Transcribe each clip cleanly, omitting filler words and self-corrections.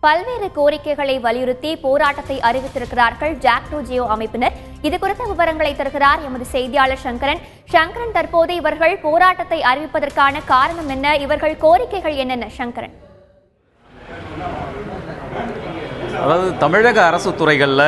பல்வேறு கோரிக்கைகளை வலியுறுத்தி போராட்டத்தை அறிவித்திருக்கிறார்கள் ஜாக்டோ ஜியோ அமைப்பினர். இது குறித்த விவரங்களை தருகிறார் எமது செய்தியாளர் சங்கரன். தற்போது இவர்கள் போராட்டத்தை அறிவிப்பதற்கான காரணம் என்ன? இவர்கள் கோரிக்கைகள் என்னென்ன? சங்கரன். அதாவது தமிழக அரசு துறைகளில்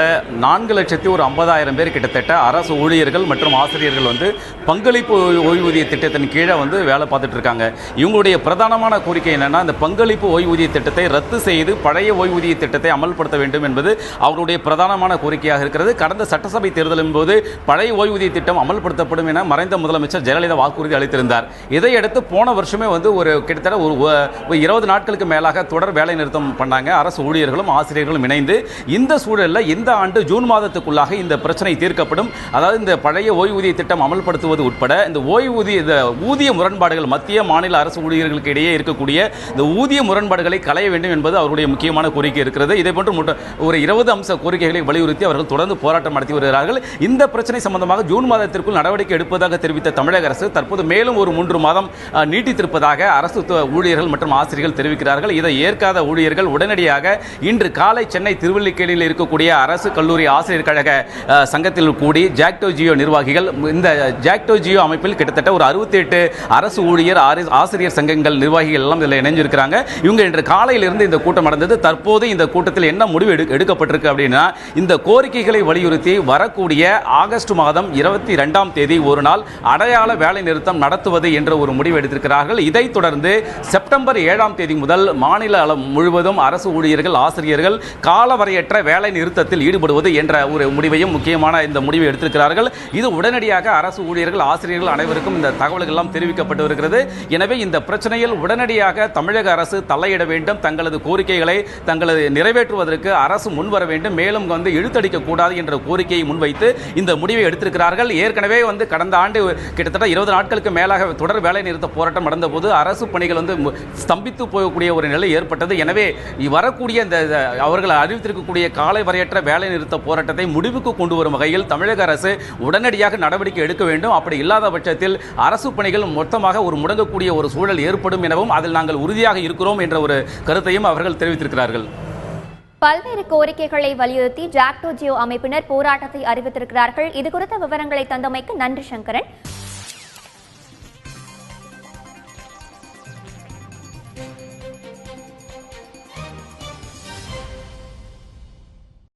4,50,000 பேர் கிட்டத்தட்ட அரசு ஊழியர்கள் மற்றும் ஆசிரியர்கள் பங்களிப்பு ஓய்வூதிய திட்டத்தின் கீழே வேலை பார்த்துட்டு இருக்காங்க. இவங்களுடைய பிரதானமான கோரிக்கை என்னென்னா, இந்த பங்களிப்பு ஓய்வூதிய திட்டத்தை ரத்து செய்து பழைய ஓய்வூதிய திட்டத்தை அமல்படுத்த வேண்டும் என்பது அவருடைய பிரதானமான கோரிக்கையாக இருக்கிறது. கடந்த சட்டசபை தேர்தலின் போது பழைய ஓய்வூதிய திட்டம் அமல்படுத்தப்படும் என மறைந்த முதலமைச்சர் ஜெயலலிதா வாக்குறுதி அளித்திருந்தார். இதையடுத்து போன வருஷமே ஒரு கிட்டத்தட்ட ஒரு 20 நாட்களுக்கு மேலாக தொடர் வேலை நிறுத்தம் பண்ணாங்க அரசு ஊழியர்களும் ஆசிரியர்களும் இணைந்து. இந்த சூழலில் இந்த ஆண்டு ஜூன் மாதத்துக்குள்ளாக இந்த பிரச்சனை தீர்க்கப்படும். அதாவது இந்த பழைய ஓய்வூதிய திட்டம் அமல்படுத்துவது உட்பட இந்த ஊதிய முரண்பாடுகள், மத்திய மாநில அரசு ஊழியர்களுக்கு இடையே இருக்கக்கூடிய இந்த ஊதிய முரண்பாடுகளை களைய வேண்டும் என்பது அவருடைய முக்கியமான கோரிக்கை இருக்கிறது. இதே போன்று ஒரு 20 அம்ச கோரிக்கைகளை வலியுறுத்தி அவர்கள் தொடர்ந்து போராட்டம் நடத்தி வருகிறார்கள். இந்த பிரச்சனை சம்பந்தமாக ஜூன் மாதத்திற்குள் நடவடிக்கை எடுப்பதாக தெரிவித்த தமிழக அரசு தற்போது மேலும் ஒரு 3 மாதம் நீட்டித்திருப்பதாக அரசு ஊழியர்கள் மற்றும் ஆசிரியர்கள் தெரிவிக்கிறார்கள். இதை ஏற்காத ஊழியர்கள் உடனடியாக இன்று காலை சென்னை திருவல்லிக்கேணியில் இருக்கக்கூடிய அரசு கல்லூரி ஆசிரியர் கழக சங்கத்தில் கூடி ஜாக்டோ ஜியோ நிர்வாகிகள், இந்த ஜாக்டோ ஜியோ அமைப்பில் கிட்டத்தட்ட ஒரு 68 அரசு ஊழியர் ஆசிரியர் சங்கங்கள் நிர்வாகிகள் எல்லாம் இதில் இணைஞ்சிருக்கிறாங்க. இவங்க இன்று காலையிலிருந்து இந்த கூட்டம் நடந்தது. தற்போது இந்த கூட்டத்தில் என்ன முடிவு எடுக்கப்பட்டிருக்கு அப்படின்னா, இந்த கோரிக்கைகளை வலியுறுத்தி வரக்கூடிய ஆகஸ்ட் மாதம் 22ஆம் தேதி ஒரு நாள் அடையாள வேலை நிறுத்தம் நடத்துவது என்ற ஒரு முடிவு எடுத்திருக்கிறார்கள். இதைத் தொடர்ந்து செப்டம்பர் 7ஆம் தேதி முதல் மாநில முழுவதும் அரசு ஊழியர்கள் ஆசிரியர்கள் காலவரையற்ற வேலை நிறுத்தத்தில் ஈடுபடுவது என்ற ஒரு முடிவையும் முக்கியமான இந்த முடிவை எடுத்திருக்கிறார்கள். இது உடனடியாக அரசு ஊழியர்கள் ஆசிரியர்கள் அனைவருக்கும் இந்த தகவல்கள் எல்லாம் தெரிவிக்கப்பட்டு வருகிறது. எனவே இந்த பிரச்சனையில் உடனடியாக தமிழக அரசு தலையிட வேண்டும். தங்களது கோரிக்கைகளை நிறைவேற்றுவதற்கு அரசு முன்வர வேண்டும். மேலும் இழுத்தடிக்க கூடாது என்ற கோரிக்கையை முன்வைத்து இந்த முடிவை எடுத்திருக்கிறார்கள். ஏற்கனவே கடந்த ஆண்டு கிட்டத்தட்ட 20 நாட்களுக்கு மேலாக தொடர் வேலை நிறுத்த போராட்டம் நடந்த போது அரசு பணிகள் ஸ்தம்பித்து போகக்கூடிய ஒரு நிலை ஏற்பட்டது. எனவே வரக்கூடிய இந்த அவர்கள் அறிவித்திருக்கக்கூடிய காலை வரையற்ற வேலை நிறுத்த போராட்டத்தை முடிவுக்கு கொண்டு வரும் வகையில் தமிழக அரசு உடனடியாக நடவடிக்கை எடுக்க வேண்டும். அப்படி இல்லாத பட்சத்தில் அரசு பணிகள் மொத்தமாக முடங்கக்கூடிய ஒரு சூழல் ஏற்படும் எனவும் அதில் நாங்கள் உறுதியாக இருக்கிறோம் என்ற ஒரு கருத்தையும் அவர்கள் தெரிவித்திருக்கிறார்கள். பல்வேறு கோரிக்கைகளை வலியுறுத்தி ஜாக்டோ ஜியோ அமைப்பினர் போராட்டத்தை அறிவித்திருக்கிறார்கள். இது குறித்த விவரங்களை தந்தமைக்கு நன்றி சங்கரன்.